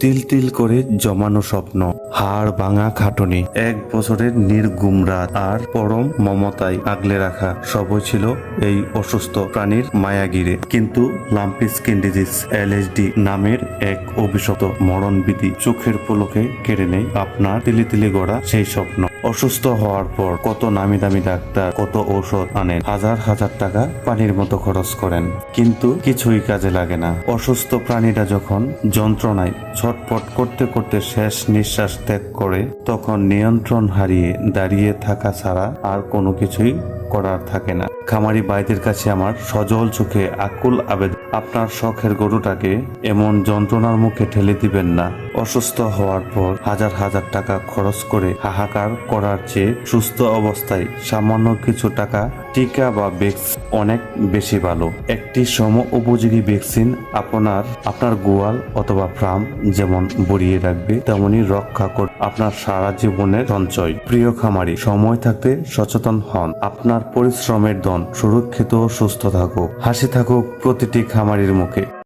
তিল তিল করে জমানো স্বপ্ন, হাড় ভাঙা খাটুনি, 1 বছরের নির্গুম রাত আর পরম মমতায় আগলে রাখা সবই ছিল এই অসুস্থ প্রাণীর মায়াগিরে। কিন্তু লাম্পি স্কিন ডিজিজ LSD নামের এক অভিশপ্ত মরণবিধি চোখের পলকে কেড়ে নেয় আপনার তিলে তিলে গড়া সেই স্বপ্ন। অসুস্থ হওয়ার পর কত নামি দামি ডাক্তার, কত ঔষধ আনেন, হাজার হাজার টাকা পানির মতো খরচ করেন, কিন্তু কিছুই কাজে লাগে না। অসুস্থ প্রাণীরা যখন যন্ত্রণায় ছটফট করতে করতে শেষ নিঃশ্বাস ত্যাগ করে, তখন নিয়ন্ত্রণ হারিয়ে দাঁড়িয়ে থাকা ছাড়া আর কোনো কিছুই করার থাকে না। খামারি ভাইদের কাছে আমার সজল চোখে আকুল আবেদন, আপনার শখের গরুটাকে এমন যন্ত্রণার মুখে ঠেলে দিবেন না। অসুস্থ হওয়ার পর হাজার হাজার টাকা খরচ করে হাহাকার করার চেয়ে সুস্থ অবস্থায় সামান্য কিছু টাকা টিকা বা ভ্যাকসিন অনেক বেশি ভালো। একটি সম উপযোগী ভ্যাকসিন আপনার গোয়াল অথবা ফার্ম যেমন ভরিয়ে রাখবে, তেমনি রক্ষা করবে আপনার সারা জীবনের সঞ্চয়। প্রিয় খামারি, সময় থাকতে সচেতন হন। আপনার পরিশ্রমের ধন সুরক্ষিত ও সুস্থ থাকুক, হাসি থাকুক প্রতিটি খামারির মুখে।